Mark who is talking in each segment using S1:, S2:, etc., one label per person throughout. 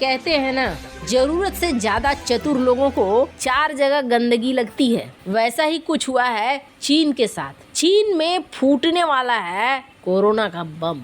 S1: कहते हैं ना, जरूरत से ज्यादा चतुर लोगों को 4 जगह गंदगी लगती है। वैसा ही कुछ हुआ है चीन के साथ। चीन में फूटने वाला है कोरोना का बम।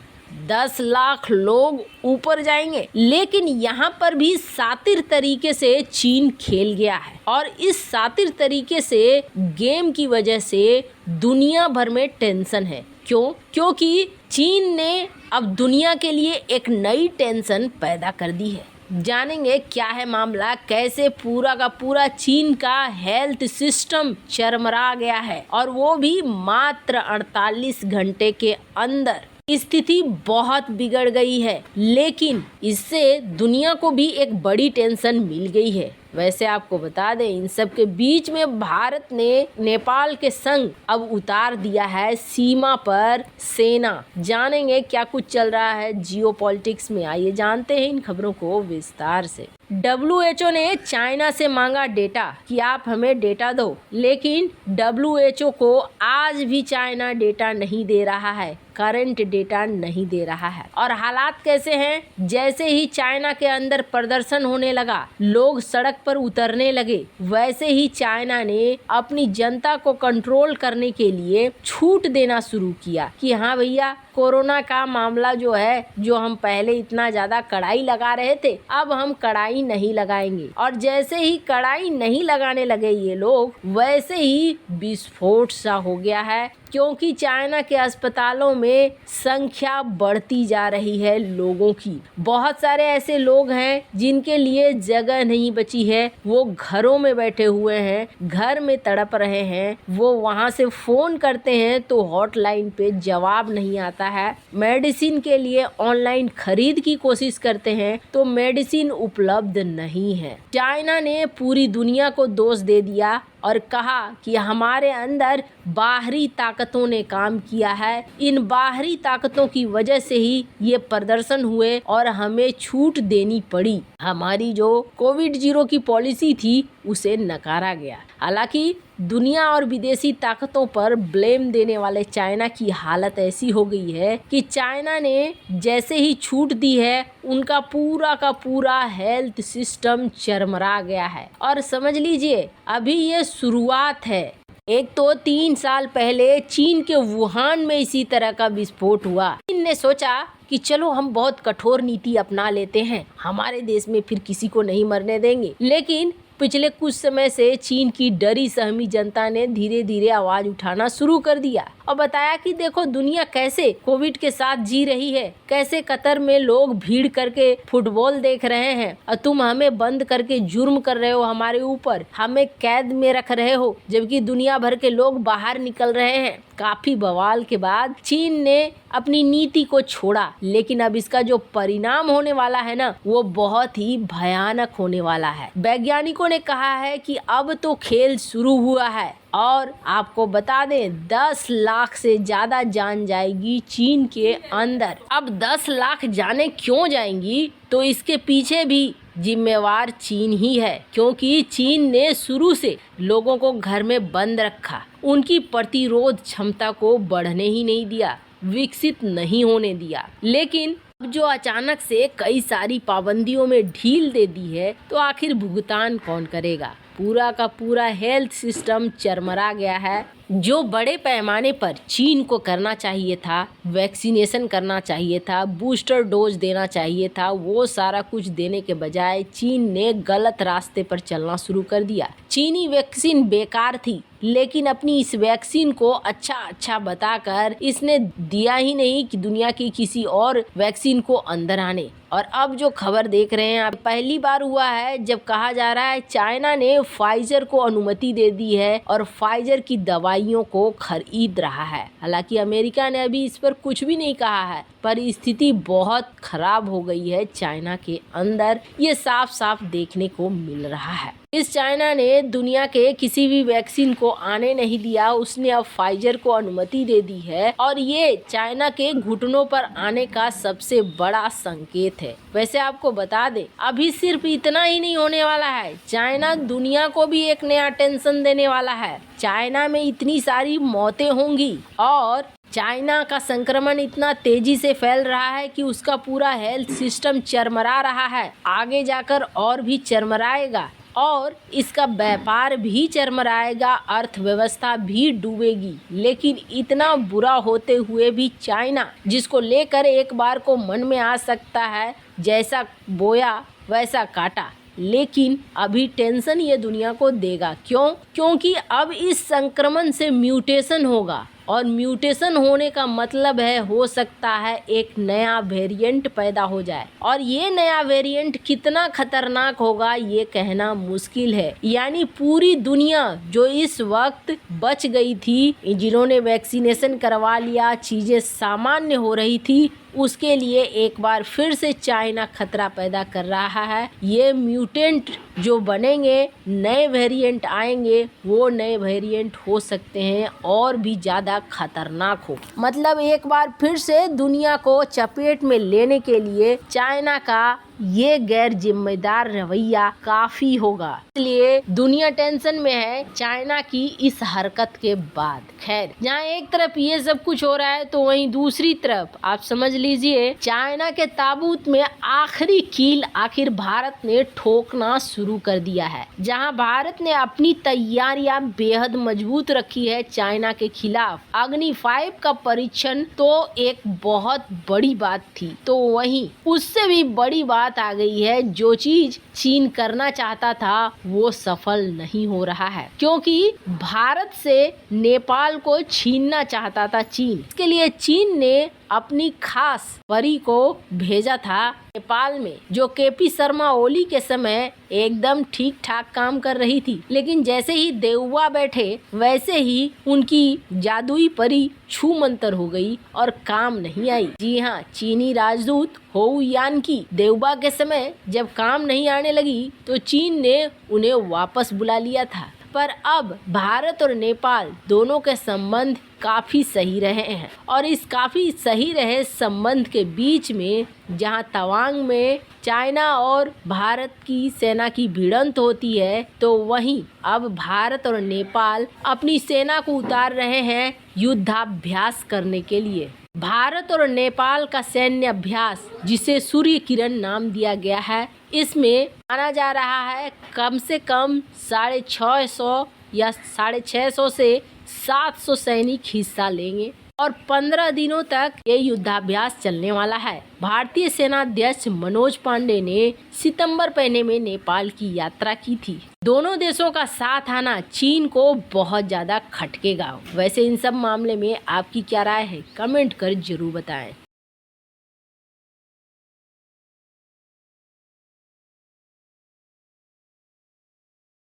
S1: 10 लाख लोग ऊपर जाएंगे, लेकिन यहाँ पर भी सातिर तरीके से चीन खेल गया है और इस सातिर तरीके से गेम की वजह से दुनिया भर में टेंशन है। क्यों? क्योंकि चीन ने अब दुनिया के लिए एक नई टेंशन पैदा कर दी है। जानेंगे क्या है मामला, कैसे पूरा का पूरा चीन का हेल्थ सिस्टम चरमरा गया है और वो भी मात्र 48 घंटे के अंदर। स्थिति बहुत बिगड़ गई है, लेकिन इससे दुनिया को भी एक बड़ी टेंशन मिल गई है। वैसे आपको बता दें, इन सब के बीच में भारत ने नेपाल के संग अब उतार दिया है सीमा पर सेना। जानेंगे क्या कुछ चल रहा है जियोपॉलिटिक्स में, आइए जानते हैं इन खबरों को विस्तार से। WHO ने चाइना से मांगा डेटा कि आप हमें डेटा दो, लेकिन WHO को आज भी चाइना डेटा नहीं दे रहा है, करंट डेटा नहीं दे रहा है। और हालात कैसे हैं? जैसे ही चाइना के अंदर प्रदर्शन होने लगा, लोग सड़क पर उतरने लगे, वैसे ही चाइना ने अपनी जनता को कंट्रोल करने के लिए छूट देना शुरू किया कि हाँ भैया, कोरोना का मामला जो है, जो हम पहले इतना ज्यादा कड़ाई लगा रहे थे, अब हम कड़ाई नहीं लगाएंगे। और जैसे ही कड़ाई नहीं लगाने लगे ये लोग, वैसे ही विस्फोट सा हो गया है, क्योंकि चाइना के अस्पतालों में संख्या बढ़ती जा रही है लोगों की। बहुत सारे ऐसे लोग हैं जिनके लिए जगह नहीं बची है, वो घरों में बैठे हुए हैं, घर में तड़प रहे हैं। वो वहां से फोन करते हैं तो हॉटलाइन पे जवाब नहीं आता है। मेडिसिन के लिए ऑनलाइन खरीद की कोशिश करते हैं तो मेडिसिन उपलब्ध नहीं है। चाइना ने पूरी दुनिया को दोष दे दिया और कहा कि हमारे अंदर बाहरी ताकतों ने काम किया है, इन बाहरी ताकतों की वजह से ही ये प्रदर्शन हुए और हमें छूट देनी पड़ी। हमारी जो कोविड-0 की पॉलिसी थी उसे नकारा गया। हालांकि दुनिया और विदेशी ताकतों पर ब्लेम देने वाले चाइना की हालत ऐसी हो गई है कि चाइना ने जैसे ही छूट दी है, उनका पूरा का पूरा हेल्थ सिस्टम चरमरा गया है। और समझ लीजिए, अभी ये शुरुआत है। एक तो 3 साल पहले चीन के वुहान में इसी तरह का विस्फोट हुआ। चीन ने सोचा कि चलो हम बहुत कठोर नीति अपना लेते हैं, हमारे देश में फिर किसी को नहीं मरने देंगे। लेकिन पिछले कुछ समय से चीन की डरी सहमी जनता ने धीरे धीरे आवाज उठाना शुरू कर दिया और बताया कि देखो दुनिया कैसे कोविड के साथ जी रही है, कैसे कतर में लोग भीड़ करके फुटबॉल देख रहे हैं और तुम हमें बंद करके जुर्म कर रहे हो, हमारे ऊपर हमें कैद में रख रहे हो, जबकि दुनिया भर के लोग बाहर निकल रहे हैं। काफी बवाल के बाद चीन ने अपनी नीति को छोड़ा, लेकिन अब इसका जो परिणाम होने वाला है ना, वो बहुत ही भयानक होने वाला है। वैज्ञानिकों ने कहा है कि अब तो खेल शुरू हुआ है और आपको बता दें 10 लाख से ज्यादा जान जाएगी चीन के अंदर। अब 10 लाख जाने क्यों जाएंगी, तो इसके पीछे भी जिम्मेवार चीन ही है, क्योंकि चीन ने शुरू से लोगों को घर में बंद रखा, उनकी प्रतिरोध क्षमता को बढ़ने ही नहीं दिया, विकसित नहीं होने दिया। लेकिन अब जो अचानक से कई सारी पाबंदियों में ढील दे दी है, तो आखिर भुगतान कौन करेगा? पूरा का पूरा हेल्थ सिस्टम चरमरा गया है। जो बड़े पैमाने पर चीन को करना चाहिए था, वैक्सीनेशन करना चाहिए था, बूस्टर डोज देना चाहिए था, वो सारा कुछ देने के बजाय चीन ने गलत रास्ते पर चलना शुरू कर दिया। चीनी वैक्सीन बेकार थी, लेकिन अपनी इस वैक्सीन को अच्छा बताकर इसने दिया ही नहीं कि दुनिया की किसी और वैक्सीन को अंदर आने। और अब जो खबर देख रहे हैं आप, पहली बार हुआ है जब कहा जा रहा है चाइना ने फाइजर को अनुमति दे दी है और फाइजर की दवाइयों को खरीद रहा है। हालांकि अमेरिका ने अभी इस पर कुछ भी नहीं कहा है, पर स्थिति बहुत खराब हो गई है चाइना के अंदर, ये साफ साफ देखने को मिल रहा है। इस चाइना ने दुनिया के किसी भी वैक्सीन को आने नहीं दिया, उसने अब फाइजर को अनुमति दे दी है और ये चाइना के घुटनों पर आने का सबसे बड़ा संकेत है। वैसे आपको बता दें, अभी सिर्फ इतना ही नहीं होने वाला है, चाइना दुनिया को भी एक नया टेंशन देने वाला है। चाइना में इतनी सारी मौतें होंगी और चाइना का संक्रमण इतना तेजी से फैल रहा है कि उसका पूरा हेल्थ सिस्टम चरमरा रहा है, आगे जाकर और भी चरमराएगा और इसका व्यापार भी चरमराएगा, अर्थव्यवस्था भी डूबेगी। लेकिन इतना बुरा होते हुए भी चाइना, जिसको लेकर एक बार को मन में आ सकता है जैसा बोया वैसा काटा, लेकिन अभी टेंशन ये दुनिया को देगा। क्यों? क्योंकि अब इस संक्रमण से म्यूटेशन होगा और म्यूटेशन होने का मतलब है हो सकता है एक नया वेरिएंट पैदा हो जाए और ये नया वेरिएंट कितना खतरनाक होगा ये कहना मुश्किल है। यानी पूरी दुनिया जो इस वक्त बच गई थी, जिन्होंने वैक्सीनेशन करवा लिया, चीजें सामान्य हो रही थी, उसके लिए एक बार फिर से चाइना खतरा पैदा कर रहा है। ये म्यूटेंट जो बनेंगे, नए वेरिएंट आएंगे, वो नए वेरिएंट हो सकते हैं और भी ज़्यादा खतरनाक हो। मतलब एक बार फिर से दुनिया को चपेट में लेने के लिए चाइना का ये गैर जिम्मेदार रवैया काफी होगा, इसलिए दुनिया टेंशन में है चाइना की इस हरकत के बाद। खैर, जहाँ एक तरफ ये सब कुछ हो रहा है तो वहीं दूसरी तरफ आप समझ लीजिए चाइना के ताबूत में आखिरी कील आखिर भारत ने ठोकना शुरू कर दिया है। जहाँ भारत ने अपनी तैयारियां बेहद मजबूत रखी है चाइना के खिलाफ, अग्नि 5 का परीक्षण तो एक बहुत बड़ी बात थी, तो वहीं उससे भी बड़ी बात आ गई है, जो चीज चीन करना चाहता था वो सफल नहीं हो रहा है, क्योंकि भारत से नेपाल को छीनना चाहता था चीन। इसके लिए चीन ने अपनी खास परी को भेजा था नेपाल में, जो केपी शर्मा ओली के समय एकदम ठीक ठाक काम कर रही थी, लेकिन जैसे ही देववा बैठे वैसे ही उनकी जादुई परी छू मंतर हो गई और काम नहीं आई। जी हाँ, चीनी राजदूत होऊ यान की देवबा के समय जब काम नहीं आने लगी तो चीन ने उन्हें वापस बुला लिया था। पर अब भारत और नेपाल दोनों के संबंध काफी सही रहे हैं और इस काफी सही रहे संबंध के बीच में जहां तवांग में चाइना और भारत की सेना की भिड़ंत होती है, तो वहीं अब भारत और नेपाल अपनी सेना को उतार रहे हैं युद्धाभ्यास करने के लिए। भारत और नेपाल का सैन्य अभ्यास, जिसे सूर्य किरण नाम दिया गया है, इसमें माना जा रहा है कम से कम 650 या 650 से 700 सैनिक हिस्सा लेंगे और 15 दिनों तक ये युद्धाभ्यास चलने वाला है। भारतीय सेनाध्यक्ष मनोज पांडे ने सितंबर महीने में नेपाल की यात्रा की थी। दोनों देशों का साथ आना चीन को बहुत ज्यादा खटकेगा। वैसे इन सब मामले में आपकी क्या राय है, कमेंट कर जरूर बताएं।